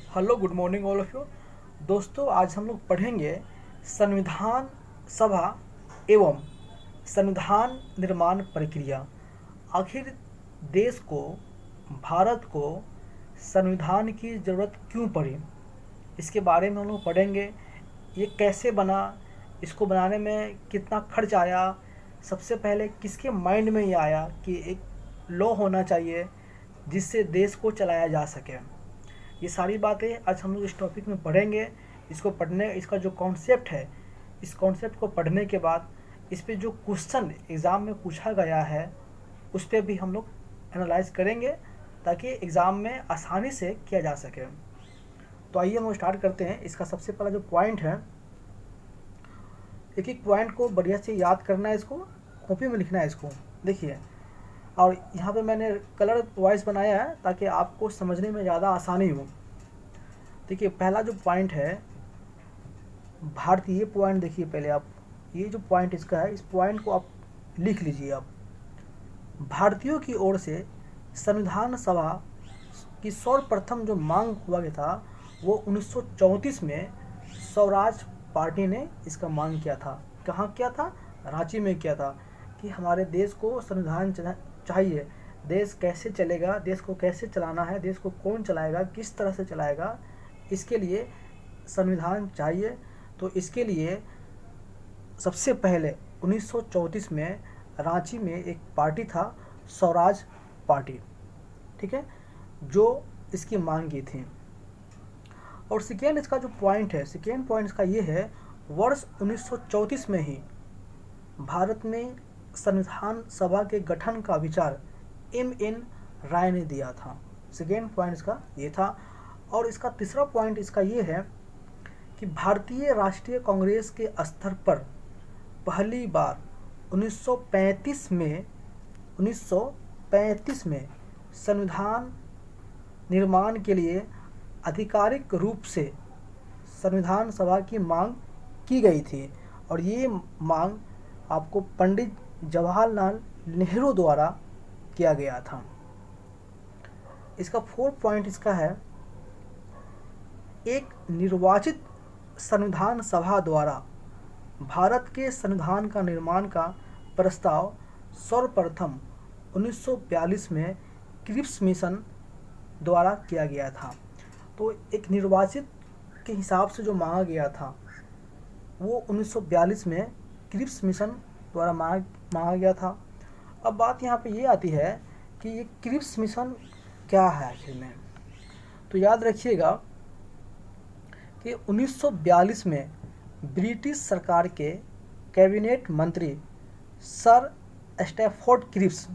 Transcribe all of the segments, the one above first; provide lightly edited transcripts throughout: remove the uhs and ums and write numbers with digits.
Hello, good morning all of you. दोस्तों, आज हम लोग पढ़ेंगे संविधान सभा एवं संविधान निर्माण प्रक्रिया। आखिर देश को, भारत को संविधान की ज़रूरत क्यों पड़ी, इसके बारे में हम लोग पढ़ेंगे। ये कैसे बना, इसको बनाने में कितना खर्च आया, सबसे पहले किसके माइंड में ये आया कि एक लॉ होना चाहिए जिससे देश को चलाया जा सके। ये सारी बातें आज हम लोग इस टॉपिक में पढ़ेंगे। इसका जो कॉन्सेप्ट है, इस कॉन्सेप्ट को पढ़ने के बाद इस पे जो क्वेश्चन एग्ज़ाम में पूछा गया है उस पर भी हम लोग एनालाइज करेंगे ताकि एग्ज़ाम में आसानी से किया जा सके। तो आइए हम लोग स्टार्ट करते हैं। इसका सबसे पहला जो पॉइंट है, एक एक पॉइंट को बढ़िया से याद करना है, इसको कॉपी में लिखना है। इसको देखिए, और यहाँ पे मैंने कलर वाइज बनाया है ताकि आपको समझने में ज़्यादा आसानी हो। देखिए, पहला जो पॉइंट है भारतीय, पॉइंट देखिए पहले आप, ये जो पॉइंट इसका है, इस पॉइंट को आप लिख लीजिए। आप भारतीयों की ओर से संविधान सभा की सर्वप्रथम जो मांग हुआ गया था वो 1934 में स्वराज पार्टी ने इसका मांग किया था। कहाँ किया था? रांची में किया था कि हमारे देश को संविधान चाहिए, देश कैसे चलेगा, देश को कैसे चलाना है, देश को कौन चलाएगा, किस तरह से चलाएगा, इसके लिए संविधान चाहिए। तो इसके लिए सबसे पहले 1934 में रांची में एक पार्टी था, स्वराज पार्टी, ठीक है, जो इसकी मांग की थी। और सेकेंड इसका जो पॉइंट है, सेकेंड पॉइंट इसका ये है, वर्ष 1934 में ही भारत में संविधान सभा के गठन का विचार एम.एन. राय ने दिया था। सेकेंड पॉइंट इसका ये था। और इसका तीसरा पॉइंट इसका ये है कि भारतीय राष्ट्रीय कांग्रेस के स्तर पर पहली बार 1935 में संविधान निर्माण के लिए आधिकारिक रूप से संविधान सभा की मांग की गई थी। और ये मांग आपको पंडित जवाहरलाल नेहरू द्वारा किया गया था। इसका फोर्थ पॉइंट इसका है, एक निर्वाचित संविधान सभा द्वारा भारत के संविधान का निर्माण का प्रस्ताव सर्वप्रथम 1942 में क्रिप्स मिशन द्वारा किया गया था। तो एक निर्वाचित के हिसाब से जो मांगा गया था वो 1942 में क्रिप्स मिशन द्वारा मांगा गया था। अब बात यहाँ पे ये आती है कि ये क्रिप्स मिशन क्या है आखिर में। तो याद रखिएगा कि 1942 में ब्रिटिश सरकार के कैबिनेट मंत्री सर स्टैफोर्ड क्रिप्स,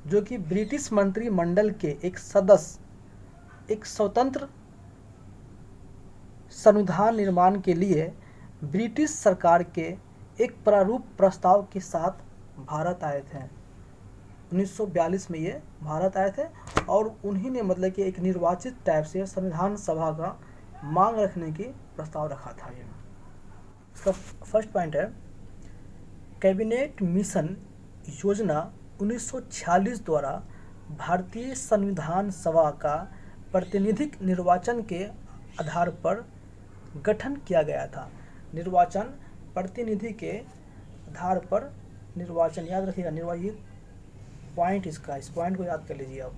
जो कि ब्रिटिश मंत्रिमंडल के एक सदस्य, एक स्वतंत्र संविधान निर्माण के लिए ब्रिटिश सरकार के एक प्रारूप प्रस्ताव के साथ भारत आए थे। 1942 में ये भारत आए थे और उन्हीं ने मतलब कि एक निर्वाचित टाइप से संविधान सभा का मांग रखने की प्रस्ताव रखा था। ये इसका फर्स्ट पॉइंट है, कैबिनेट मिशन योजना 1946 द्वारा भारतीय संविधान सभा का प्रतिनिधिक निर्वाचन के आधार पर गठन किया गया था। निर्वाचन, प्रतिनिधि के आधार पर निर्वाचन, याद रखिएगा निर्वाचित पॉइंट इसका, इस पॉइंट को याद कर लीजिए आप।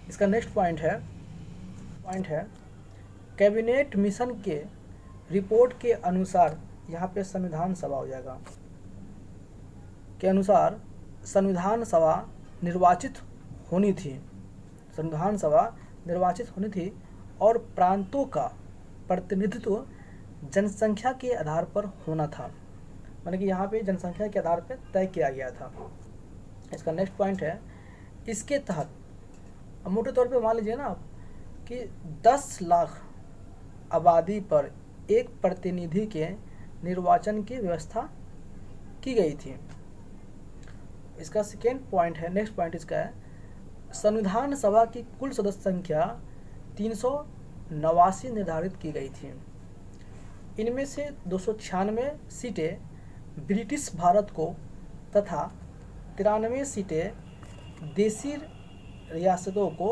इसका नेक्स्ट पॉइंट है कैबिनेट मिशन के रिपोर्ट के अनुसार, यहाँ पे संविधान सभा हो जाएगा, के अनुसार संविधान सभा निर्वाचित होनी थी, संविधान सभा निर्वाचित होनी थी और प्रांतों का प्रतिनिधित्व जनसंख्या के आधार पर होना था। माने कि यहाँ पे जनसंख्या के आधार पर तय किया गया था। इसका नेक्स्ट पॉइंट है, इसके तहत मोटे तौर पे मान लीजिए ना आप कि 10 लाख आबादी पर एक प्रतिनिधि के निर्वाचन की व्यवस्था की गई थी। इसका सेकेंड पॉइंट है, नेक्स्ट पॉइंट इसका है, संविधान सभा की कुल सदस्य संख्या 389 निर्धारित की गई थी। इनमें से 296 सीटें ब्रिटिश भारत को तथा 93 सीटें देशी रियासतों को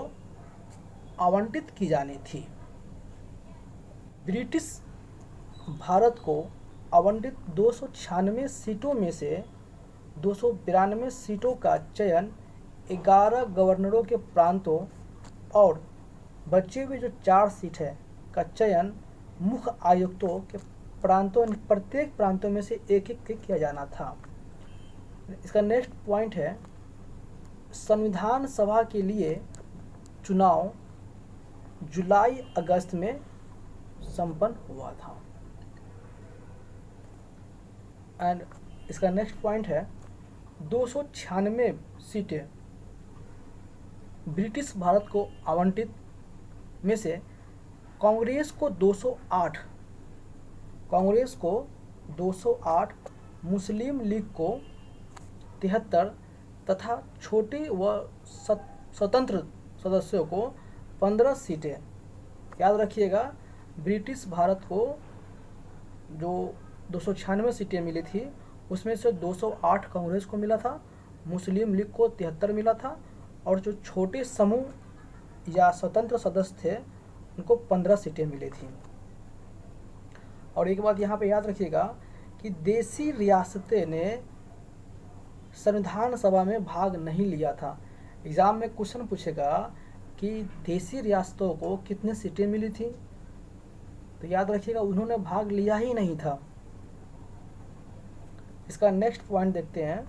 आवंटित की जानी थी। ब्रिटिश भारत को आवंटित 296 सीटों में से 292 सीटों का चयन 11 गवर्नरों के प्रांतों और बचे हुए जो 4 सीट है का चयन मुख्य आयुक्तों के प्रांतों, प्रत्येक प्रांतों में से एक एक किया जाना था। इसका नेक्स्ट पॉइंट है संविधान सभा के लिए चुनाव जुलाई अगस्त में संपन्न हुआ था। एंड इसका नेक्स्ट पॉइंट है 296 सीटें ब्रिटिश भारत को आवंटित में से कांग्रेस को 208, मुस्लिम लीग को 73 तथा छोटे व स्वतंत्र सदस्यों को 15 सीटें। याद रखिएगा, ब्रिटिश भारत को जो 296 सीटें मिली थी उसमें से 208 कांग्रेस को मिला था, मुस्लिम लीग को 73 मिला था और जो छोटे समूह या स्वतंत्र सदस्य थे उनको 15 सीटें मिली थी। और एक बात यहाँ पे याद रखिएगा कि देसी रियासतें ने संविधान सभा में भाग नहीं लिया था। एग्ज़ाम में क्वेश्चन पूछेगा कि देसी रियासतों को कितने सीटें मिली थी, तो याद रखिएगा उन्होंने भाग लिया ही नहीं था। इसका नेक्स्ट पॉइंट देखते हैं,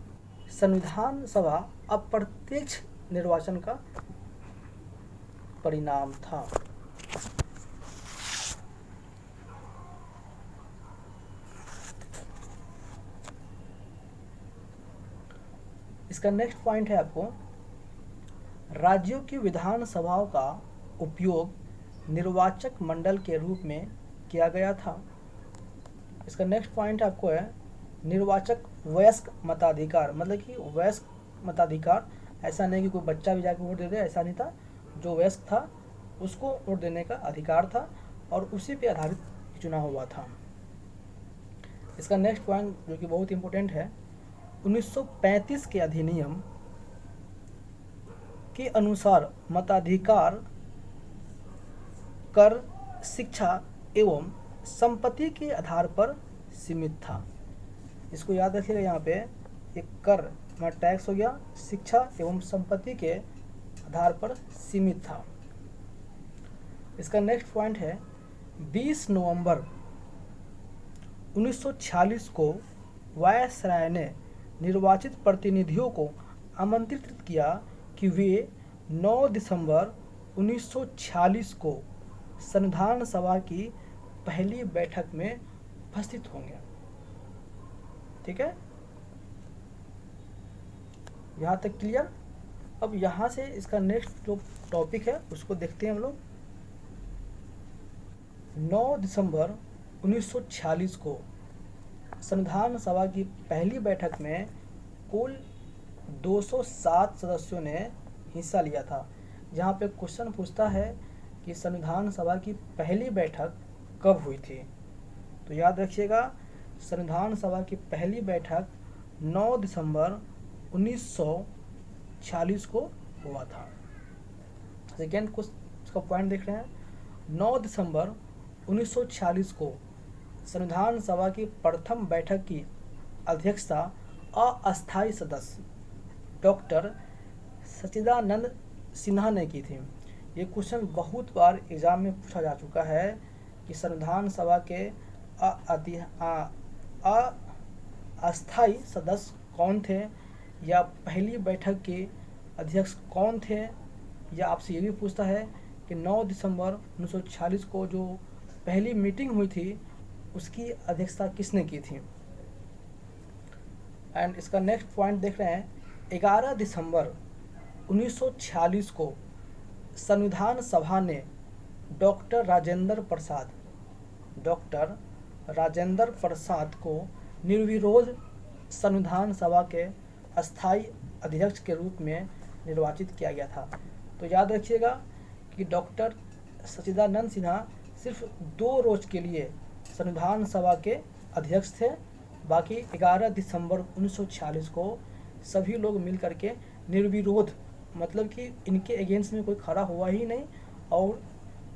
संविधान सभा अप्रत्यक्ष निर्वाचन का परिणाम था। इसका नेक्स्ट पॉइंट है आपको राज्यों की विधान सभाओं का उपयोग निर्वाचक मंडल के रूप में किया गया था। इसका नेक्स्ट पॉइंट आपको है निर्वाचक वयस्क मताधिकार, मतलब कि वयस्क मताधिकार ऐसा नहीं कि कोई बच्चा भी जाकर वोट दे दे, ऐसा नहीं था। जो वयस्क था उसको वोट देने का अधिकार था और उसी पे आधारित चुनाव हुआ था। इसका नेक्स्ट पॉइंट जो कि बहुत इंपॉर्टेंट है, 1935 के अधिनियम के अनुसार मताधिकार कर, शिक्षा एवं संपत्ति के आधार पर सीमित था। इसको याद रखिएगा, यहाँ पे एक कर टैक्स हो गया, शिक्षा एवं संपत्ति के आधार पर सीमित था। इसका नेक्स्ट पॉइंट है 20 नवंबर 1946 को वायसराय ने निर्वाचित प्रतिनिधियों को आमंत्रित किया कि वे 9 दिसंबर 1946 को संविधान सभा की पहली बैठक में उपस्थित होंगे। ठीक है, यहाँ तक क्लियर। अब यहाँ से इसका नेक्स्ट जो टॉपिक है उसको देखते हैं हम लोग। 9 दिसंबर 1946 को संविधान सभा की पहली बैठक में कुल 207 सदस्यों ने हिस्सा लिया था। जहाँ पे क्वेश्चन पूछता है कि संविधान सभा की पहली बैठक कब हुई थी, तो याद रखिएगा संविधान सभा की पहली बैठक 9 दिसंबर 1946 को हुआ था। सेकेंड कुछ इसका पॉइंट देख रहे हैं, 9 दिसंबर 1946 को संविधान सभा की प्रथम बैठक की अध्यक्षता अस्थायी सदस्य डॉक्टर सच्चिदानंद सिन्हा ने की थी। ये क्वेश्चन बहुत बार एग्जाम में पूछा जा चुका है कि संविधान सभा के अस्थायी सदस्य कौन थे या पहली बैठक के अध्यक्ष कौन थे, या आपसे ये भी पूछता है कि 9 दिसंबर 1946 को जो पहली मीटिंग हुई थी उसकी अध्यक्षता किसने की थी। एंड इसका नेक्स्ट पॉइंट देख रहे हैं, 11 दिसंबर 1946 को संविधान सभा ने डॉक्टर राजेंद्र प्रसाद को निर्विरोध संविधान सभा के अस्थायी अध्यक्ष के रूप में निर्वाचित किया गया था। तो याद रखिएगा कि डॉक्टर सच्चिदानंद सिन्हा सिर्फ 2 रोज के लिए संविधान सभा के अध्यक्ष थे, बाकी 11 दिसंबर 1946 को सभी लोग मिल करके निर्विरोध, मतलब कि इनके अगेंस्ट में कोई खड़ा हुआ ही नहीं और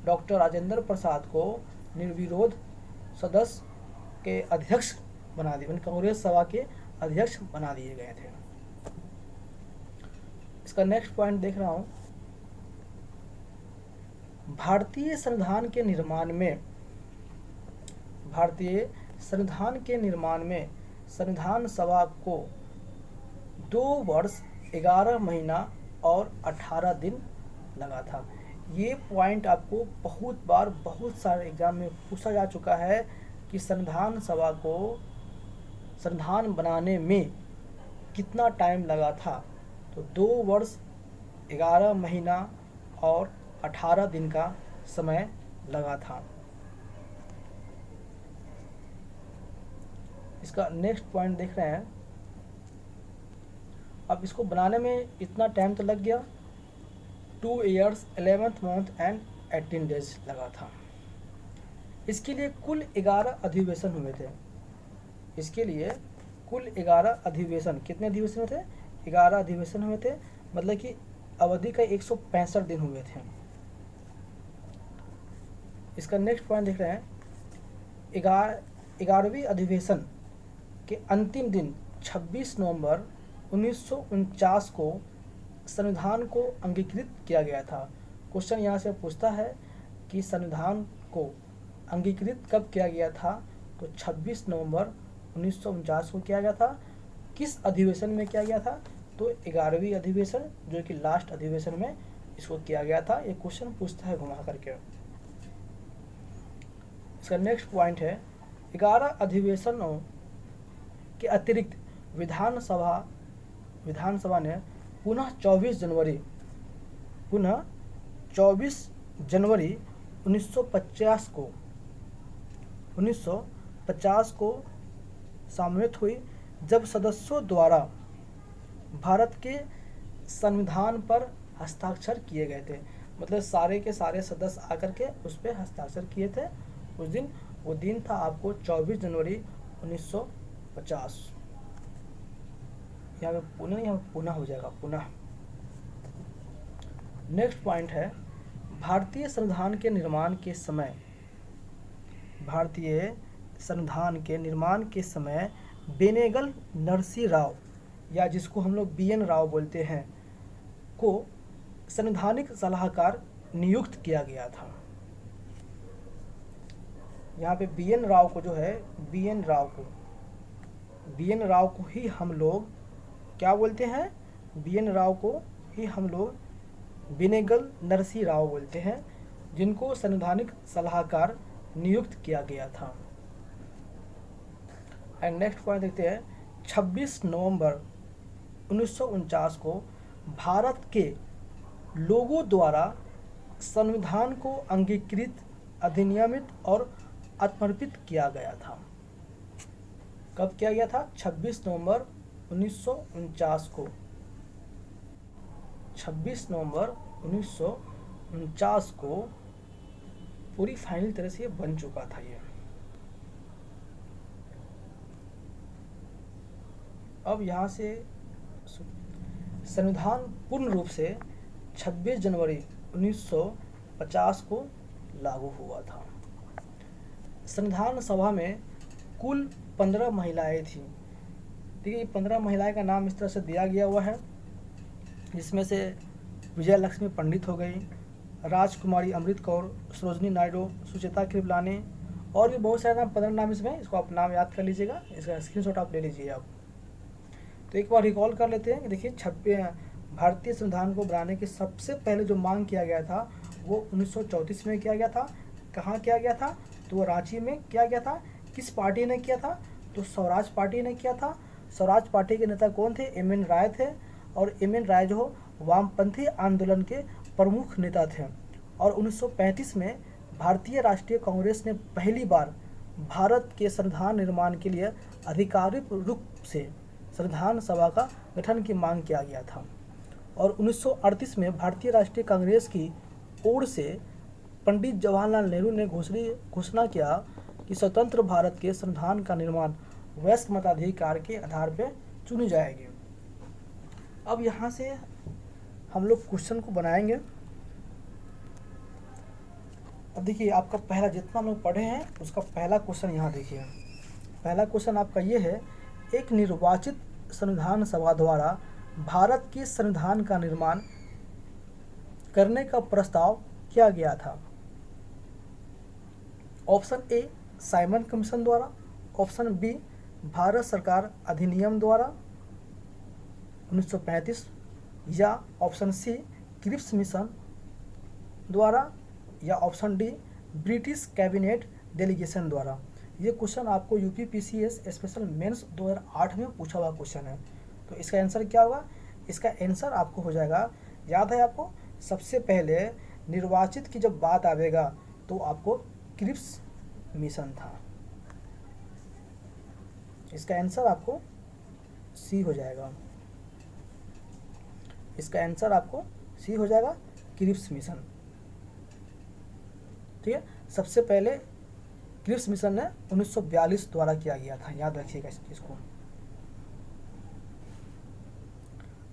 डॉक्टर राजेंद्र प्रसाद को निर्विरोध सदस्य के अध्यक्ष बना दिए, कांग्रेस सभा के अध्यक्ष बना दिए गए थे। इसका नेक्स्ट पॉइंट देख रहा हूं, भारतीय संविधान के निर्माण में संविधान सभा को 2 वर्ष 11 महीना और 18 दिन लगा था। ये पॉइंट आपको बहुत बार बहुत सारे एग्जाम में पूछा जा चुका है कि संविधान सभा को संविधान बनाने में कितना टाइम लगा था। तो 2 वर्ष 11 महीना और 18 दिन का समय लगा था। इसका नेक्स्ट पॉइंट देख रहे हैं, अब इसको बनाने में इतना टाइम तो लग गया, 2 years 11th month and 18 days लगा था। इसके लिए कुल 11 अधिवेशन हुए थे। इसके लिए कुल 11 अधिवेशन, कितने अधिवेशन थे? 11 अधिवेशन हुए थे, मतलब कि अवधि का 165 दिन हुए थे। इसका नेक्स्ट पॉइंट देख रहे हैं, 11वीं अधिवेशन के अंतिम दिन 26 नवंबर 1949 को संविधान को अंगीकृत किया गया था। क्वेश्चन यहाँ से पूछता है कि संविधान को अंगीकृत कब किया गया था? तो 26 नवंबर 1949 को किया गया था। किस अधिवेशन में किया गया था? तो 11वीं अधिवेशन, जो कि लास्ट अधिवेशन में इसको किया गया था। ये क्वेश्चन पूछता है घुमा करके। इसका नेक्स्ट पॉइंट है, 11 अधिवेशनों के अतिरिक्त विधानसभा ने पुनः 24 जनवरी 1950 को सम्मिलित हुई, जब सदस्यों द्वारा भारत के संविधान पर हस्ताक्षर किए गए थे। मतलब सारे के सारे सदस्य आकर के उस पर हस्ताक्षर किए थे उस दिन। वो दिन था आपको 24 जनवरी 1950। यहाँ पे पुनः हो जाएगा, पुनः। नेक्स्ट पॉइंट है, भारतीय संविधान के निर्माण के समय बेनेगल नरसिंह राव, या जिसको हम लोग BN राव बोलते हैं, को संवैधानिक सलाहकार नियुक्त किया गया था। यहाँ पे BN राव को जो है, BN राव को ही हम लोग क्या बोलते हैं? BN राव को ही हम लोग बेनेगल नरसिंह राव बोलते हैं, जिनको संवैधानिक सलाहकार नियुक्त किया गया था। एंड नेक्स्ट पॉइंट देखते हैं, 26 नवंबर 1949 को भारत के लोगों द्वारा संविधान को अंगीकृत, अधिनियमित और समर्पित किया गया था। कब किया गया था? 26 नवंबर 1949 को। 26 नवंबर 1949 को पूरी फाइनल तरह से ये बन चुका था। ये अब यहाँ से संविधान पूर्ण रूप से 26 जनवरी 1950 को लागू हुआ था। संविधान सभा में कुल 15 महिलाएं थीं। ठीक है, 15 महिलाएं का नाम इस तरह से दिया गया हुआ है, जिसमें से विजय लक्ष्मी पंडित हो गई, राजकुमारी अमृत कौर, सरोजनी नायडू, सुचेता कृपलानी, और भी बहुत सारे नाम, 15 नाम इसमें, इसको आप नाम याद कर लीजिएगा, इसका स्क्रीनशॉट आप ले लीजिए आप। तो एक बार रिकॉल कर लेते हैं कि देखिए, भारतीय संविधान को बनाने के सबसे पहले जो मांग किया गया था वो 1934 में किया गया था। कहाँ किया गया था? तो वो रांची में किया गया था। किस पार्टी ने किया था? तो स्वराज पार्टी ने किया था। स्वराज पार्टी के नेता कौन थे? MN राय थे, और MN राय जो वामपंथी आंदोलन के प्रमुख नेता थे। और 1935 में भारतीय राष्ट्रीय कांग्रेस ने पहली बार भारत के संविधान निर्माण के लिए आधिकारिक रूप से संविधान सभा का गठन की मांग किया गया था। और 1938 में भारतीय राष्ट्रीय कांग्रेस की ओर से पंडित जवाहरलाल नेहरू ने घोषणा किया कि स्वतंत्र भारत के संविधान का निर्माण वयस्क मताधिकार के आधार पर चुनी जाएगी। अब यहाँ से हम लोग क्वेश्चन को बनाएंगे अब देखिए आपका पहला जितना हम लोग पढ़े हैं उसका पहला क्वेश्चन यहाँ देखिए। पहला क्वेश्चन आपका ये है, एक निर्वाचित संविधान सभा द्वारा भारत के संविधान का निर्माण करने का प्रस्ताव किया गया था। ऑप्शन ए साइमन कमीशन द्वारा, ऑप्शन बी भारत सरकार अधिनियम द्वारा 1935, या ऑप्शन सी क्रिप्स मिशन द्वारा, या option D British cabinet delegation द्वारा। ये क्वेश्चन आपको यूपीपीसीएस स्पेशल मेंस 2008 में पूछा हुआ क्वेश्चन है। तो इसका आंसर क्या होगा? इसका आंसर आपको हो जाएगा, याद है आपको, सबसे पहले निर्वाचित की जब बात आवेगा तो आपको क्रिप्स मिशन था। इसका आंसर आपको सी हो जाएगा। इसका आंसर आपको सी हो जाएगा, क्रिप्स मिशन। ठीक है, सबसे पहले क्रिप्स मिशन ने 1942 द्वारा किया गया था, याद रखिएगा इस चीज को।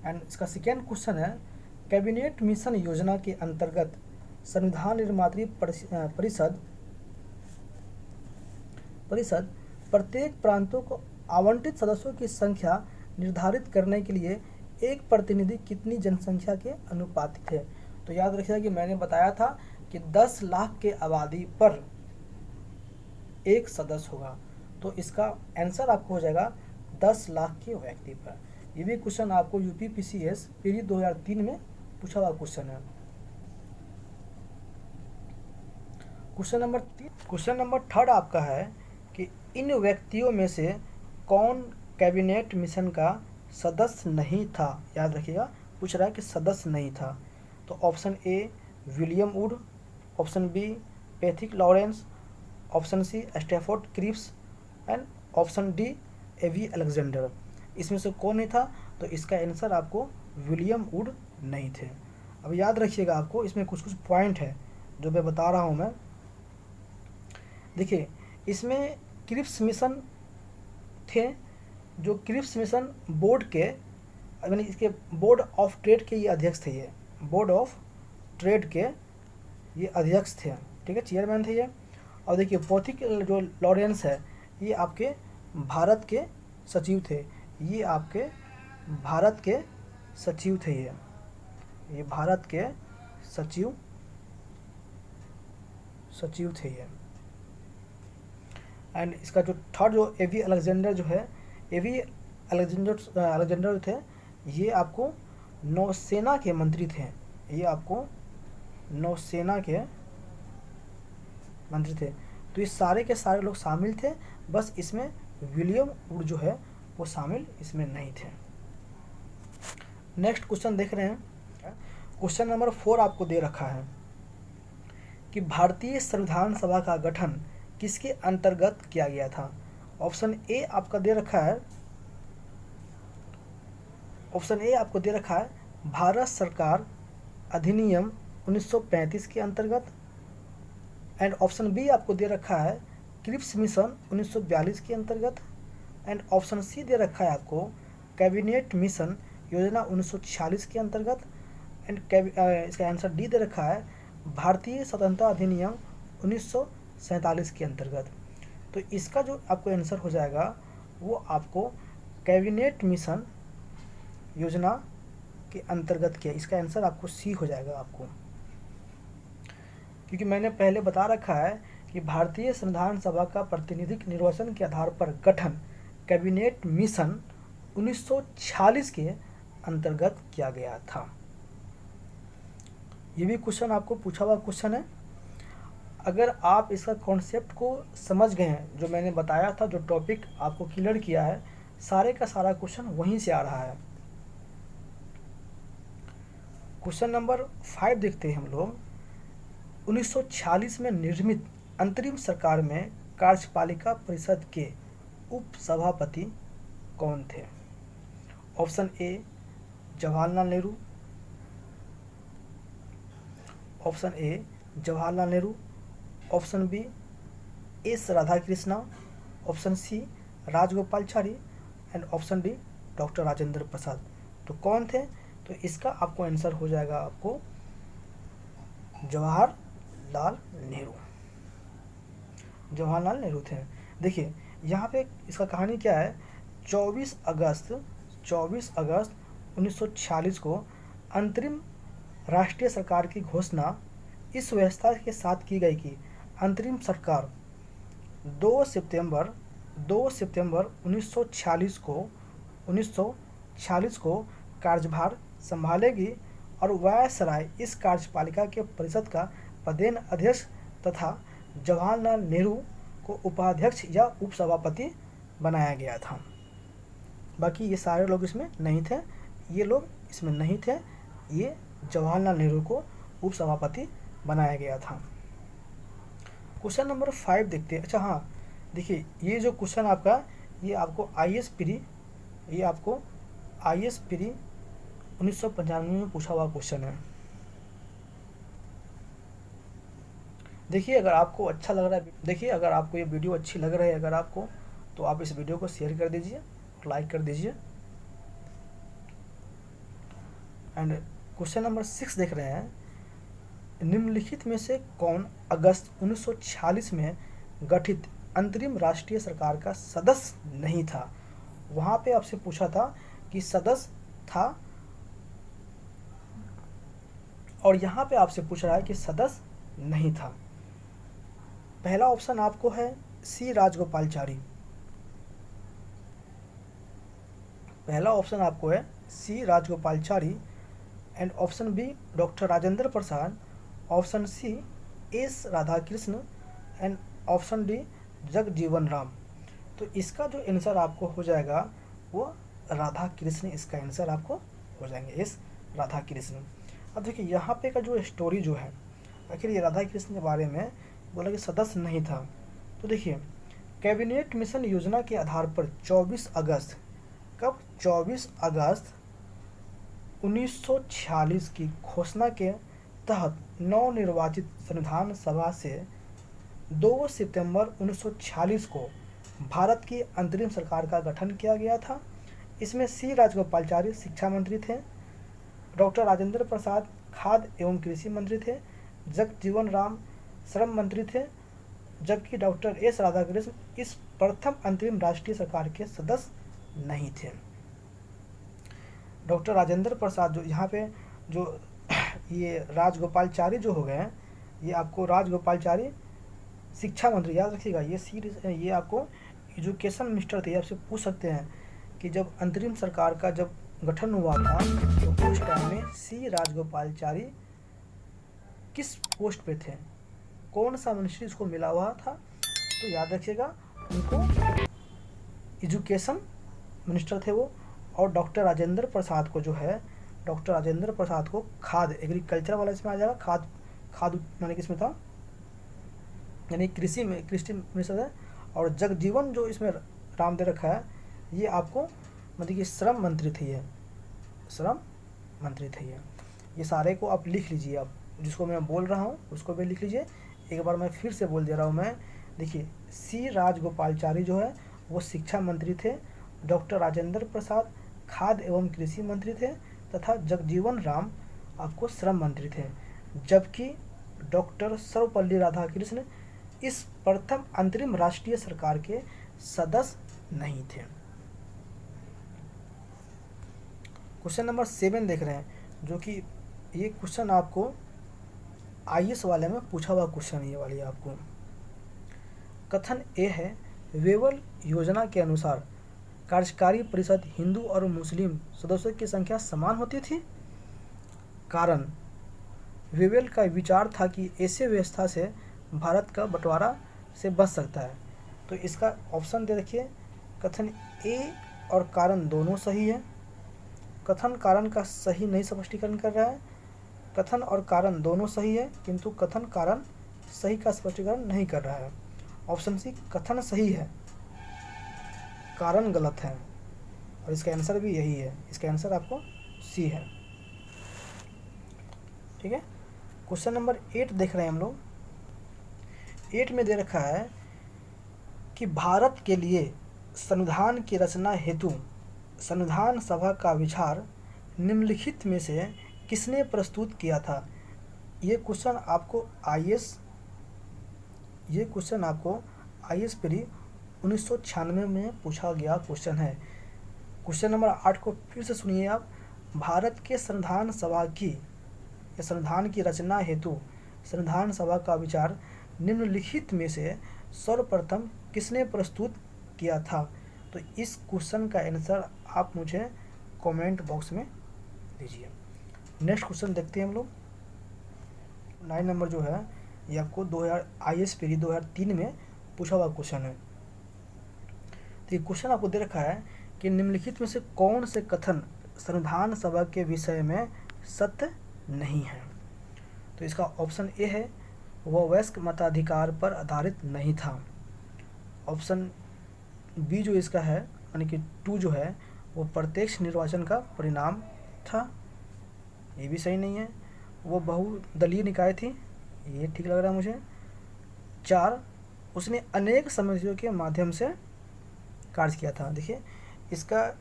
एंड इसका सेकेंड क्वेश्चन है, कैबिनेट मिशन योजना के अंतर्गत संविधान निर्मात्री परिषद प्रत्येक प्रांतों को आवंटित सदस्यों की संख्या निर्धारित करने के लिए एक प्रतिनिधि कितनी जनसंख्या के अनुपातिक है? तो याद रखिएगा कि मैंने बताया था कि 10 लाख के आबादी पर एक सदस्य होगा, तो इसका आंसर आपको हो जाएगा 10 लाख के व्यक्ति पर। ये भी क्वेश्चन आपको यूपीपीसीएस पीढ़ी 2003 में पूछा हुआ क्वेश्चन है। क्वेश्चन नंबर थर्ड आपका है कि इन व्यक्तियों में से कौन कैबिनेट मिशन का सदस्य नहीं था? याद रखिएगा, पूछ रहा है कि सदस्य नहीं था। तो option A William Wood, option B Pethick Lawrence, option C Stafford Cripps, and option D A V Alexander. इसमें से कौन नहीं था? तो इसका आंसर आपको विलियम वुड नहीं थे। अब याद रखिएगा, आपको इसमें कुछ कुछ पॉइंट है जो मैं बता रहा हूँ मैं। देखिए, इसमें क्रिप्स मिशन थे, जो क्रिप्स मिशन बोर्ड के, यानी इसके बोर्ड ऑफ ट्रेड के ये अध्यक्ष थे। ये बोर्ड ऑफ ट्रेड के ये अध्यक्ष थे, ठीक है, चेयरमैन थे ये। और देखिए पैथिक जो लॉरेंस है, ये आपके भारत के सचिव थे। ये आपके भारत के सचिव थे। ये भारत के सचिव थे ये। एंड इसका जो थर्ड जो एवी अलेक्जेंडर जो है, एवी अलेक्जेंडर थे, ये आपको नौसेना के मंत्री थे। ये आपको नौसेना के मंत्री थे। तो ये सारे के सारे लोग शामिल थे, बस इसमें विलियम वुड जो है वो शामिल इसमें नहीं थे। नेक्स्ट क्वेश्चन देख रहे हैं। क्वेश्चन नंबर 4 आपको दे रखा है कि भारतीय संविधान सभा का गठन किसके अंतर्गत किया गया था? ऑप्शन ए आपका दे रखा है, ऑप्शन ए आपको दे रखा है भारत सरकार अधिनियम 1935 के अंतर्गत। एंड ऑप्शन बी आपको दे रखा है क्रिप्स मिशन 1942 के अंतर्गत। एंड ऑप्शन सी दे रखा है आपको कैबिनेट मिशन योजना 1946 के अंतर्गत। एंड इसका आंसर डी दे रखा है भारतीय स्वतंत्रता अधिनियम 1947 के अंतर्गत। तो इसका जो आपको आंसर हो जाएगा वो आपको कैबिनेट मिशन योजना के अंतर्गत किया। इसका आंसर आपको सी हो जाएगा आपको, क्योंकि मैंने पहले बता रखा है कि भारतीय संविधान सभा का प्रातिनिधिक निर्वाचन के आधार पर गठन कैबिनेट मिशन 1946 के अंतर्गत किया गया था। ये भी क्वेश्चन आपको पूछा हुआ क्वेश्चन है। अगर आप इसका कॉन्सेप्ट को समझ गए हैं, जो मैंने बताया था, जो टॉपिक आपको क्लियर किया है, सारे का सारा क्वेश्चन वहीं से आ रहा है। क्वेश्चन नंबर 5 देखते हैं हम लोग। 1946 में निर्मित अंतरिम सरकार में कार्यपालिका परिषद के उप सभापति कौन थे? Option A Jawaharlal Nehru, option A Jawaharlal Nehru, option B S Radhakrishna, option C Rajagopalachari, and option D doctor Rajendra Prasad. तो कौन थे? तो इसका आपको आंसर हो जाएगा आपको लाल नेहरू, जवाहरलाल नेहरू थे। देखिए यहाँ पे इसका कहानी क्या है, 24 अगस्त 1946 को अंतरिम राष्ट्रीय सरकार की घोषणा इस व्यवस्था के साथ की गई कि अंतरिम सरकार 2 सितंबर 1946 को कार्यभार संभालेगी और वायसराय इस कार्यपालिका के परिषद का प्रधान अध्यक्ष तथा जवाहरलाल नेहरू को उपाध्यक्ष या उपसभापति बनाया गया था। बाकी ये सारे लोग इसमें नहीं थे, ये लोग इसमें नहीं थे, ये जवाहरलाल नेहरू को उपसभापति बनाया गया था। क्वेश्चन नंबर 5 देखते हैं। अच्छा हाँ, देखिए ये जो क्वेश्चन आपका, ये आपको IAS प्री 1995 में पूछा हुआ क्वेश्चन है। देखिए अगर आपको अच्छा लग रहा है, देखिए अगर आपको ये वीडियो अच्छी लग रही है अगर आपको, तो आप इस वीडियो को शेयर कर दीजिए, लाइक कर दीजिए। एंड क्वेश्चन नंबर 6 देख रहे हैं, निम्नलिखित में से कौन अगस्त 1946 में गठित अंतरिम राष्ट्रीय सरकार का सदस्य नहीं था। वहां पे आपसे पूछा था कि सदस्य था, और यहाँ पे आपसे पूछ रहा है कि सदस्य नहीं था। पहला ऑप्शन आपको है सी राजगोपालचारी, पहला ऑप्शन आपको है C Rajagopalachari, and option B doctor Rajendra Prasad, option C S Radhakrishna, and option D Jagjivan Ram. तो इसका जो आंसर आपको हो जाएगा वो राधा कृष्ण, इसका आंसर आपको हो जाएंगे एस राधा कृष्ण। अब देखिए यहाँ पे का जो स्टोरी जो है, आखिर ये राधा कृष्ण के बारे में बोला कि सदस्य नहीं था। तो देखिए कैबिनेट मिशन योजना के आधार पर 24 अगस्त 1946 की घोषणा के तहत नवनिर्वाचित संविधान सभा से 2 सितंबर 1946 को भारत की अंतरिम सरकार का गठन किया गया था। इसमें सी राजगोपालचारी शिक्षा मंत्री थे, डॉक्टर राजेंद्र प्रसाद खाद्य एवं कृषि मंत्री थे, जगजीवन राम श्रम मंत्री थे, जबकि डॉक्टर एस राधाकृष्ण इस प्रथम अंतरिम राष्ट्रीय सरकार के सदस्य नहीं थे। डॉक्टर राजेंद्र प्रसाद जो यहाँ पे जो ये राजगोपालचारी जो हो गए हैं, ये आपको राजगोपालचारी शिक्षा मंत्री याद रखिएगा, ये आपको एजुकेशन मिनिस्टर थे। आपसे पूछ सकते हैं कि जब अंतरिम सरकार का जब गठन हुआ था तो उस टाइम में सी राजगोपालचारी किस पोस्ट पे थे, कौन सा मिनिस्ट्री इसको मिला हुआ था, तो याद रखिएगा उनको एजुकेशन मिनिस्टर थे वो। और डॉक्टर राजेंद्र प्रसाद को जो है, डॉक्टर राजेंद्र प्रसाद को खाद्य एग्रीकल्चर वाला इसमें आ जाएगा, खाद यानी कि इसमें था, यानी कृषि मिनिस्टर है। और जगजीवन जो इसमें राम दे रखा है, ये आपको मतलब कि श्रम मंत्री थे, ये श्रम मंत्री थे। ये सारे को आप लिख लीजिए, आप जिसको मैं बोल रहा हूँ उसको भी लिख लीजिए। एक बार मैं फिर से बोल दे रहा हूँ मैं, देखिए सी राजगोपालचारी जो है वो शिक्षा मंत्री थे, डॉक्टर राजेंद्र प्रसाद खाद्य एवं कृषि मंत्री थे, तथा जगजीवन राम आपको श्रम मंत्री थे, जबकि डॉक्टर सर्वपल्ली राधाकृष्ण इस प्रथम अंतरिम राष्ट्रीय सरकार के सदस्य नहीं थे। क्वेश्चन नंबर 7 देख रहे हैं, जो कि ये क्वेश्चन आपको IAS वाले में पूछा हुआ क्वेश्चन, ये वाली आपको कथन ए है, वेवल योजना के अनुसार कार्यकारी परिषद हिंदू और मुस्लिम सदस्यों की संख्या समान होती थी। कारण, वेवेल का विचार था कि ऐसे व्यवस्था से भारत का बंटवारा से बच सकता है। तो इसका ऑप्शन दे रखिए, कथन ए और कारण दोनों सही है। कथन कारण का सही नहीं स्पष्टीकरण कर रहा है, कथन और कारण दोनों सही है किंतु कथन कारण सही का स्पष्टीकरण नहीं कर रहा है। ऑप्शन सी कथन सही है, कारण गलत है, और इसका आंसर भी यही है, इसका आंसर आपको सी है। ठीक है, क्वेश्चन नंबर 8 देख रहे हैं हम लोग। 8 में दे रखा है कि भारत के लिए संविधान की रचना हेतु संविधान सभा का विचार निम्नलिखित में से किसने प्रस्तुत किया था। ये क्वेश्चन आपको आईएएस प्री 1996 में पूछा गया क्वेश्चन है। क्वेश्चन नंबर 8 को फिर से सुनिए आप। भारत के संविधान सभा की या संविधान की रचना हेतु संविधान सभा का विचार निम्नलिखित में से सर्वप्रथम किसने प्रस्तुत किया था? तो इस क्वेश्चन का आंसर आप मुझे कमेंट बॉक्स में दीजिए। नेक्स्ट क्वेश्चन देखते हैं हम लोग। 9 नंबर जो है ये आपको 2000 आईएएस प्री 2003 में पूछा हुआ क्वेश्चन है। तो ये क्वेश्चन आपको दे रखा है कि निम्नलिखित में से कौन से कथन संविधान सभा के विषय में सत्य नहीं है? तो इसका ऑप्शन ए है वह वयस्क मताधिकार पर आधारित नहीं था। ऑप्शन बी जो इसका है यानी कि 2 जो है वो प्रत्यक्ष निर्वाचन का परिणाम था, ये भी सही नहीं है। वो बहुदलीय निकाय थी, ये ठीक लग रहा है मुझे। 4 उसने अनेक समितियों के माध्यम से कार्य किया था। देखिए इसका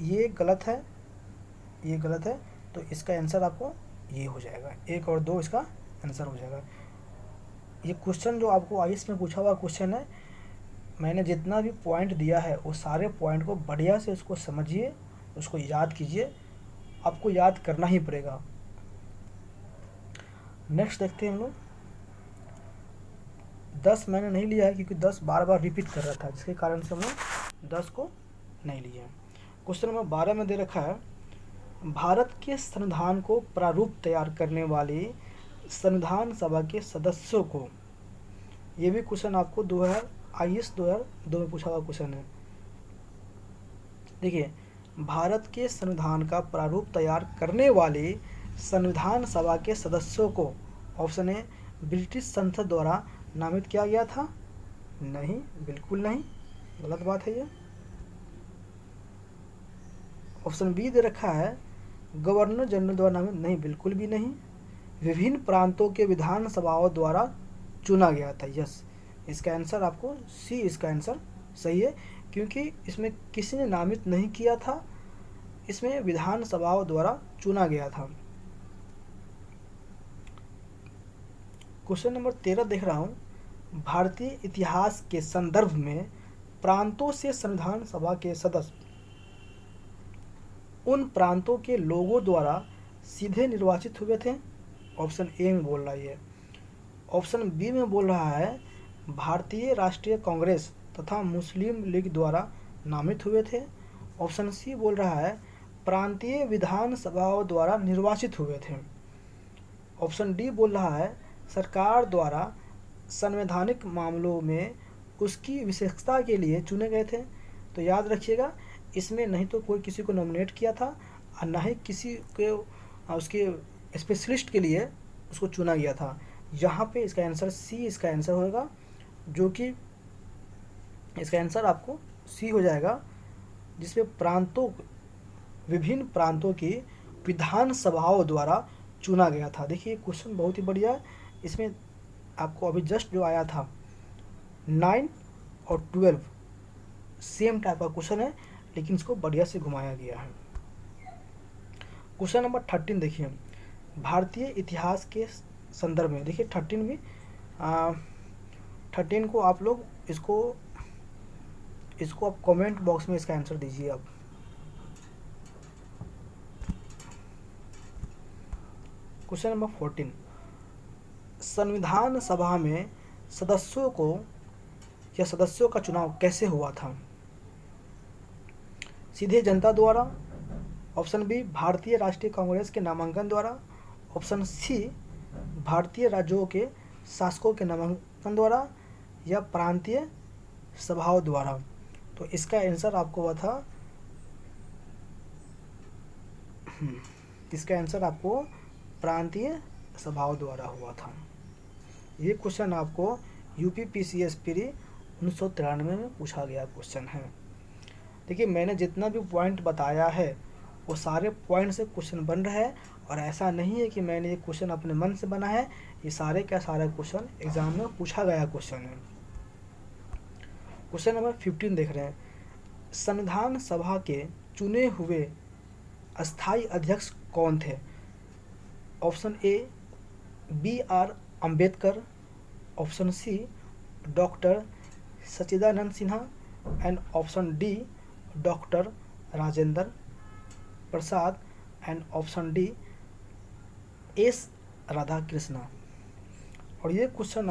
ये गलत है, ये गलत है, तो इसका आंसर आपको ये हो जाएगा। 1 और 2 इसका आंसर हो जाएगा। ये क्वेश्चन जो आपको आईएएस में पूछा हुआ क्वेश्चन है, मैंने जितना भी पॉइंट दिया है वो सारे पॉइंट को बढ़िया से उसको समझिए, उसको याद कीजिए, आपको याद करना ही पड़ेगा। नेक्स्ट देखते हैं हम लोग। 10 मैंने नहीं लिया है क्योंकि 10 बार बार रिपीट कर रहा था, जिसके कारण से हम लोग 10 को नहीं लिए। क्वेश्चन नंबर 12 में दे रखा है भारत के संविधान को प्रारूप तैयार करने वाली संविधान सभा के सदस्यों को, ये भी क्वेश्चन आपको आईएएस 2002 में पूछा हुआ क्वेश्चन है। देखिए भारत के संविधान का प्रारूप तैयार करने वाली संविधान सभा के सदस्यों को ऑप्शन ए ब्रिटिश संसद द्वारा नामित किया गया था, नहीं, बिल्कुल नहीं, गलत बात है ये। ऑप्शन बी दे रखा है गवर्नर जनरल द्वारा नामित, नहीं, बिल्कुल भी नहीं। विभिन्न प्रांतों के विधान सभाओं द्वारा चुना गया था, यस, इसका आंसर आपको सी, इसका आंसर सही है क्योंकि इसमें किसी ने नामित नहीं किया था, इसमें विधान सभाओं द्वारा चुना गया था। क्वेश्चन नंबर 13 देख रहा हूँ। भारतीय इतिहास के संदर्भ में प्रांतों से संविधान सभा के सदस्य उन प्रांतों के लोगों द्वारा सीधे निर्वाचित हुए थे, ऑप्शन ए में बोल रहा है। ऑप्शन बी में बोल रहा है भारतीय राष्ट्रीय कांग्रेस तथा मुस्लिम लीग द्वारा नामित हुए थे। ऑप्शन सी बोल रहा है प्रांतीय विधान सभाओं द्वारा निर्वाचित हुए थे। ऑप्शन डी बोल रहा है सरकार द्वारा संवैधानिक मामलों में उसकी विशेषता के लिए चुने गए थे। तो याद रखिएगा इसमें नहीं तो कोई किसी को नॉमिनेट किया था और ना ही किसी को उसके स्पेशलिस्ट के लिए उसको चुना गया था। यहाँ पे इसका आंसर सी, इसका आंसर होगा, जो कि इसका आंसर आपको सी हो जाएगा, जिसमें विभिन्न प्रांतों की विधान सभाओं द्वारा चुना गया था। देखिए क्वेश्चन बहुत ही बढ़िया है, इसमें आपको अभी जस्ट जो आया था 9 और 12 सेम टाइप का क्वेश्चन है, लेकिन इसको बढ़िया से घुमाया गया है। क्वेश्चन नंबर 13 देखिए, भारतीय इतिहास के संदर्भ में, देखिए 13 भी 13 को आप लोग इसको आप कमेंट बॉक्स में इसका आंसर दीजिए आप। क्वेश्चन नंबर 14, संविधान सभा में सदस्यों का चुनाव कैसे हुआ था? सीधे जनता द्वारा, ऑप्शन बी भारतीय राष्ट्रीय कांग्रेस के नामांकन द्वारा, ऑप्शन सी भारतीय राज्यों के शासकों के नामांकन द्वारा, या प्रांतीय सभाओं द्वारा। तो इसका आंसर आपको हुआ था, इसका आंसर आपको प्रांतीय सभाओं द्वारा हुआ था। ये क्वेश्चन आपको यूपीपीसीएस प्री 1993 में पूछा गया क्वेश्चन है। देखिए मैंने जितना भी पॉइंट बताया है वो सारे पॉइंट से क्वेश्चन बन रहा है, और ऐसा नहीं है कि मैंने ये क्वेश्चन अपने मन से बना है, ये सारे का सारा क्वेश्चन एग्जाम में पूछा गया क्वेश्चन है। क्वेश्चन नंबर 15 देख रहे हैं, संविधान सभा के चुने हुए अस्थाई अध्यक्ष कौन थे? Option A B R Ambedkar, option C doctor Sachchidananda Sinha and option D doctor Rajendra Prasad and option D S Radhakrishna. और ये क्वेश्चन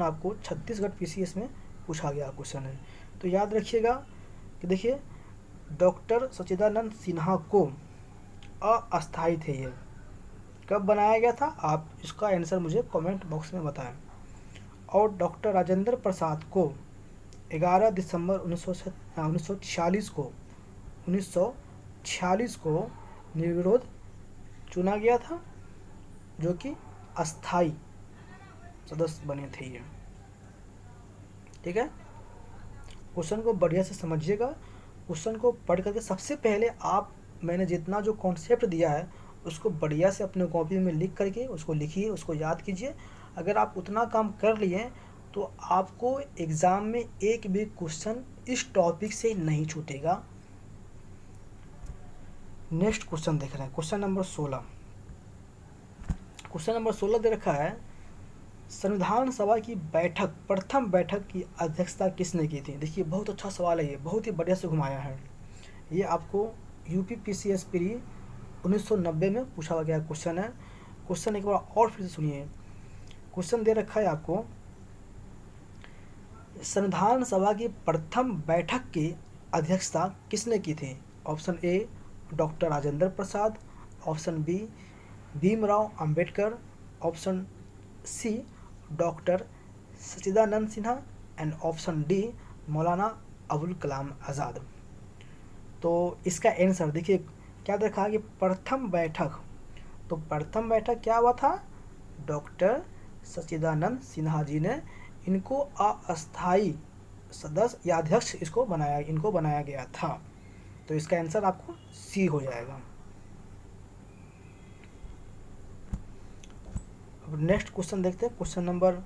आपको छत्तीसगढ़ पीसीएस में पूछा गया क्वेश्चन है। तो याद रखिएगा कि देखिए डॉक्टर सच्चिदानंद सिन्हा को अस्थायी थे, ये कब बनाया गया था, आप इसका आंसर मुझे कमेंट बॉक्स में बताएं। और डॉक्टर राजेंद्र प्रसाद को 11 दिसंबर 1946 को निर्विरोध चुना गया था, जो कि अस्थायी सदस्य बने थे ये। ठीक है, क्वेश्चन को बढ़िया से समझिएगा। क्वेश्चन को पढ़ करके सबसे पहले आप, मैंने जितना जो कॉन्सेप्ट दिया है उसको बढ़िया से अपने कॉपी में लिख करके उसको लिखिए, उसको याद कीजिए। अगर आप उतना काम कर लिए तो आपको एग्ज़ाम में एक भी क्वेश्चन इस टॉपिक से नहीं छूटेगा। नेक्स्ट क्वेश्चन देख रहे हैं, क्वेश्चन नंबर 16। क्वेश्चन नंबर 16 दे रखा है, संविधान सभा की प्रथम बैठक की अध्यक्षता किसने की थी। देखिए बहुत अच्छा सवाल है, ये बहुत ही बढ़िया से घुमाया है। ये आपको यूपी पीसीएस प्री 1990 में पूछा गया क्वेश्चन है। क्वेश्चन एक बार और फिर से सुनिए। क्वेश्चन दे रखा है आपको, संविधान सभा की प्रथम बैठक की अध्यक्षता किसने की थी। Option A doctor Rajendra Prasad, option B Bhimrao Ambedkar, option C doctor Sachchidananda Sinha and option D Maulana Abul Kalam Azad. तो इसका आंसर देखिए क्या देखा कि प्रथम बैठक, तो प्रथम बैठक क्या हुआ था, डॉक्टर सच्चिदानंद सिन्हा जी ने इनको अस्थायी सदस्य या अध्यक्ष इनको बनाया गया था। तो इसका आंसर आपको सी हो जाएगा। अब नेक्स्ट क्वेश्चन देखते हैं, क्वेश्चन नंबर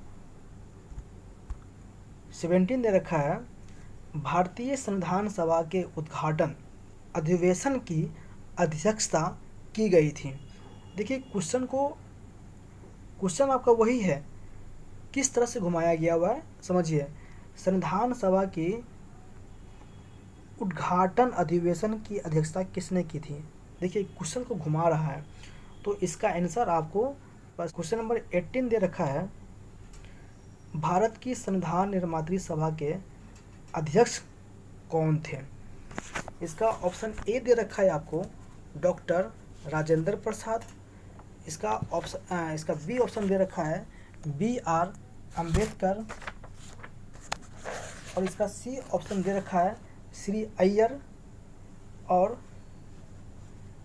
17 दे रखा है, भारतीय संविधान सभा के उद्घाटन अधिवेशन की अध्यक्षता की गई थी। देखिए क्वेश्चन आपका वही है, किस तरह से घुमाया गया हुआ है समझिए। संविधान सभा की उद्घाटन अधिवेशन की अध्यक्षता किसने की थी। देखिए क्वेश्चन को घुमा रहा है, तो इसका आंसर आपको बस क्वेश्चन नंबर 18 दे रखा है, भारत की संविधान निर्मात्री सभा के अध्यक्ष कौन थे। इसका ऑप्शन ए दे रखा है आपको डॉक्टर राजेंद्र प्रसाद, इसका बी ऑप्शन दे रखा है बी आर अम्बेडकर, और इसका सी ऑप्शन दे रखा है श्री अय्यर, और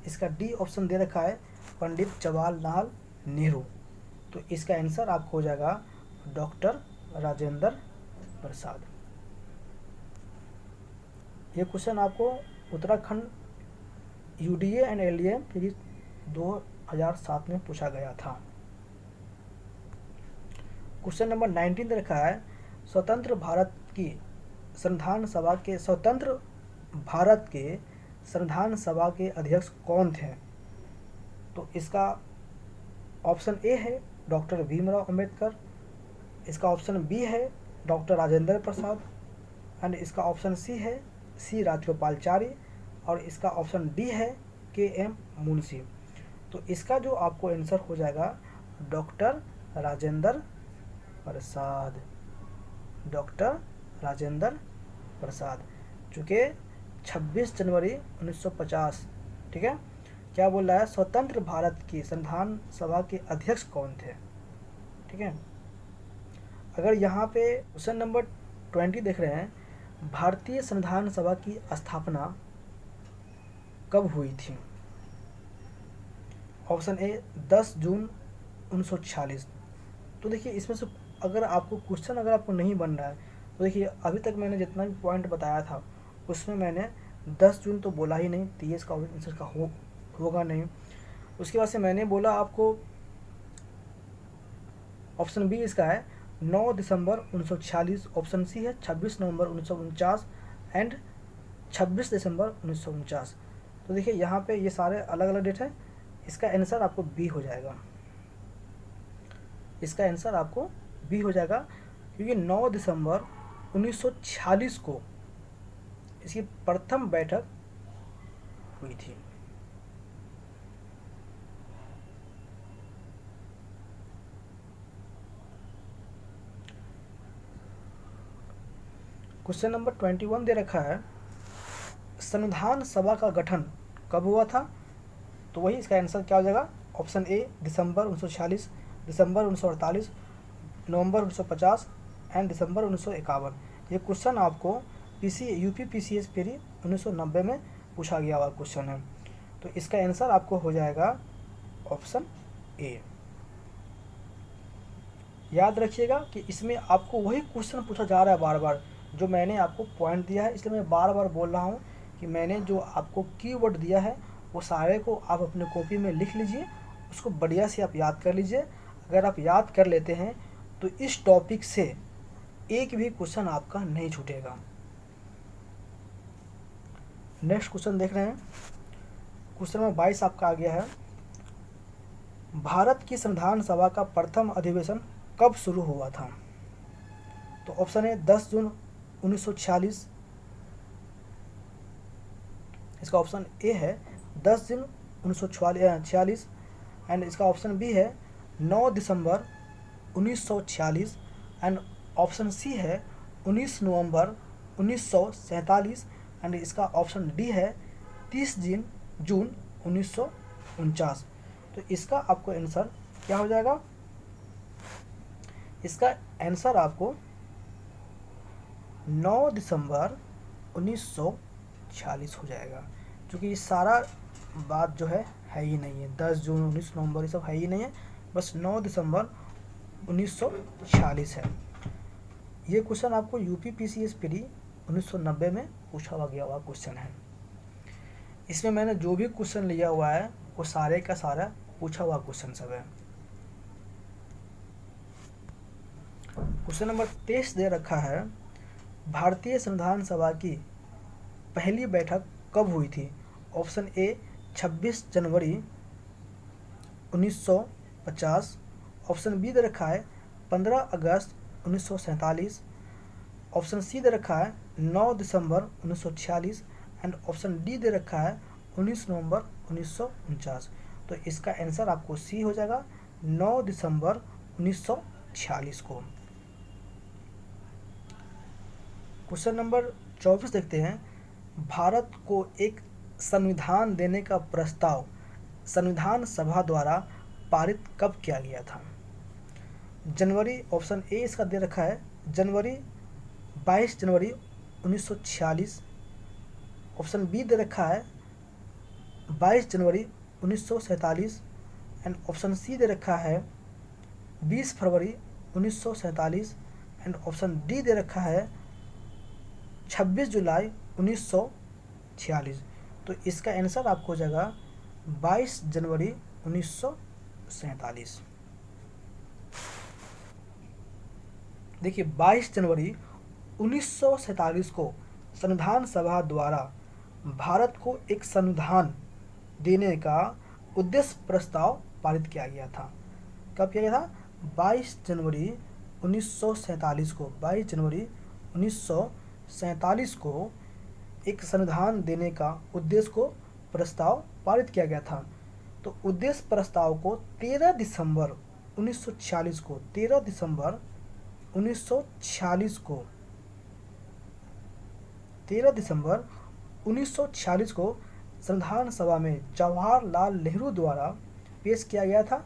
इसका डी ऑप्शन दे रखा है पंडित जवाहरलाल नेहरू। तो इसका आंसर आपको हो जाएगा डॉक्टर राजेंद्र प्रसाद। ये क्वेश्चन आपको उत्तराखंड यूडीए एंड एलडीए फिर 2007 में पूछा गया था। क्वेश्चन नंबर 19 दे रखा है, स्वतंत्र भारत के संविधान सभा के अध्यक्ष कौन थे। तो इसका ऑप्शन ए है डॉक्टर भीमराव अंबेडकर, इसका ऑप्शन बी है डॉक्टर राजेंद्र प्रसाद, एंड इसका ऑप्शन सी है सी राजगोपालाचारी, और इसका ऑप्शन डी है के एम मुंशी। तो इसका जो आपको आंसर हो जाएगा डॉक्टर राजेंद्र प्रसाद, डॉक्टर राजेंद्र प्रसाद, चूँकि 26 जनवरी 1950, ठीक है। क्या बोल रहा है, स्वतंत्र भारत की संविधान सभा के अध्यक्ष कौन थे, ठीक है। अगर यहाँ पे क्वेश्चन नंबर 20 देख रहे हैं, भारतीय संविधान सभा की स्थापना कब हुई थी। ऑप्शन ए 10 जून 1946। तो देखिए इसमें से अगर आपको क्वेश्चन अगर आपको नहीं बन रहा है तो देखिए अभी तक मैंने जितना भी पॉइंट बताया था उसमें मैंने 10 जून तो बोला ही नहीं, तो ये इसका आंसर का होगा नहीं। उसके बाद से मैंने बोला आपको ऑप्शन बी इसका है 9 दिसंबर 1946, ऑप्शन सी है 26 नवंबर 1949 एंड 26 दिसंबर 1949। तो देखिए यहाँ पे ये सारे अलग अलग डेट है, इसका आंसर आपको बी हो जाएगा। इसका आंसर आपको बी हो जाएगा, क्योंकि 9 दिसंबर 1946 को इसकी प्रथम बैठक हुई थी। क्वेश्चन नंबर 21 दे रखा है, संविधान सभा का गठन कब हुआ था? तो वही इसका आंसर क्या हो जाएगा? ऑप्शन ए दिसंबर 1946, दिसंबर 1948, नवंबर 1950 एंड दिसंबर 1951। ये क्वेश्चन आपको यूपी PCS प्री 1990 में पूछा गया हुआ क्वेश्चन है। तो इसका आंसर आपको हो जाएगा ऑप्शन ए। याद रखिएगा कि इसमें आपको वही क्वेश्चन पूछा जा रहा है बार बार, जो मैंने आपको पॉइंट दिया है, इसलिए मैं बार बार बोल रहा हूँ कि मैंने जो आपको कीवर्ड दिया है वो सारे को आप अपने कॉपी में लिख लीजिए, उसको बढ़िया से आप याद कर लीजिए। अगर आप याद कर लेते हैं तो इस टॉपिक से एक भी क्वेश्चन आपका नहीं छूटेगा। नेक्स्ट क्वेश्चन देख रहे हैं, क्वेश्चन नंबर 22 आपका आ गया है, भारत की संविधान सभा का प्रथम अधिवेशन कब शुरू हुआ था? तो ऑप्शन है 10 जून 1946, इसका ऑप्शन ए है 10 जून 1946 एंड इसका ऑप्शन बी है 9 दिसंबर 1946 एंड ऑप्शन सी है 19 नवंबर 1947 एंड इसका ऑप्शन डी है 30 जून 1949। तो इसका आपको आंसर क्या हो जाएगा? इसका आंसर आपको 9 दिसंबर 1946 हो जाएगा, क्योंकि ये सारा बात जो है ही नहीं है, 10 जून 19 नवंबर ये सब है ही नहीं है, बस 9 दिसंबर 1946 है। ये क्वेश्चन आपको यूपी PCS प्री 1990 में पूछा गया हुआ क्वेश्चन है। इसमें मैंने जो भी क्वेश्चन लिया हुआ है वो सारे का सारा पूछा हुआ क्वेश्चन सब है। क्वेश्चन नंबर 23 दे रखा है, भारतीय संविधान सभा की पहली बैठक कब हुई थी? ऑप्शन ए 26 जनवरी 1950, ऑप्शन बी दे रखा है 15 अगस्त 1947, ऑप्शन सी दे रखा है 9 दिसंबर 1946 एंड ऑप्शन डी दे रखा है 19 नवंबर 1949। तो इसका आंसर आपको सी हो जाएगा, 9 दिसंबर 1946 को। क्वेश्चन नंबर 24 देखते हैं, भारत को एक संविधान देने का प्रस्ताव संविधान सभा द्वारा पारित कब किया गया था? जनवरी, ऑप्शन ए इसका दे रखा है जनवरी 22 जनवरी 1946, ऑप्शन बी दे रखा है 22 जनवरी 1947 एंड ऑप्शन सी दे रखा है 20 फरवरी 1947 एंड ऑप्शन डी दे रखा है 26 जुलाई 1946। तो इसका आंसर आपको हो जाएगा 22 जनवरी 1947। देखिए 22 जनवरी 1947 को संविधान सभा द्वारा भारत को एक संविधान देने का उद्देश्य प्रस्ताव पारित किया गया था। कब किया गया था? 22 जनवरी 1947 को, 22 जनवरी 1947 को एक संविधान देने का उद्देश्य को प्रस्ताव पारित किया गया था। तो उद्देश्य प्रस्ताव को 13 दिसंबर 1946 को 13 दिसंबर 1946 को 13 दिसंबर 1946 को संविधान सभा में जवाहरलाल नेहरू द्वारा पेश किया गया था।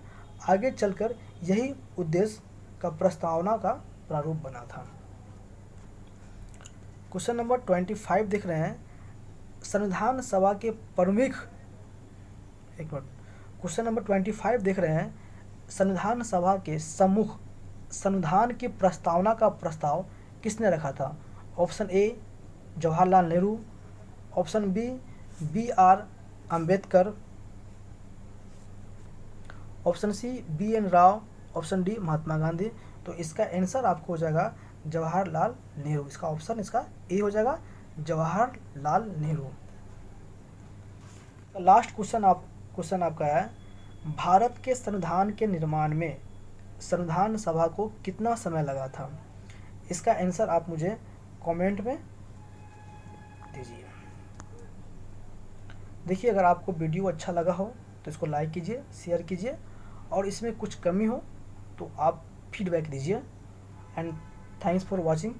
आगे चलकर यही उद्देश्य का प्रस्तावना का प्रारूप बना था। क्वेश्चन नंबर 25 देख रहे हैं, संविधान सभा के प्रमुख, एक मिनट, क्वेश्चन नंबर 25 देख रहे हैं, संविधान सभा के सम्मुख संविधान की प्रस्तावना का प्रस्ताव किसने रखा था? Option A Jawaharlal Nehru, option B BR Ambedkar, option C BN Rao, option D Mahatma Gandhi. तो इसका आंसर आपको हो जाएगा जवाहरलाल नेहरू। इसका ऑप्शन इसका ए हो जाएगा, जवाहरलाल नेहरू। लास्ट क्वेश्चन आपका है भारत के संविधान के निर्माण में संविधान सभा को कितना समय लगा था? इसका आंसर आप मुझे कमेंट में दीजिए। देखिए, अगर आपको वीडियो अच्छा लगा हो तो इसको लाइक कीजिए, शेयर कीजिए, और इसमें कुछ कमी हो तो आप फीडबैक दीजिए। And thanks for watching.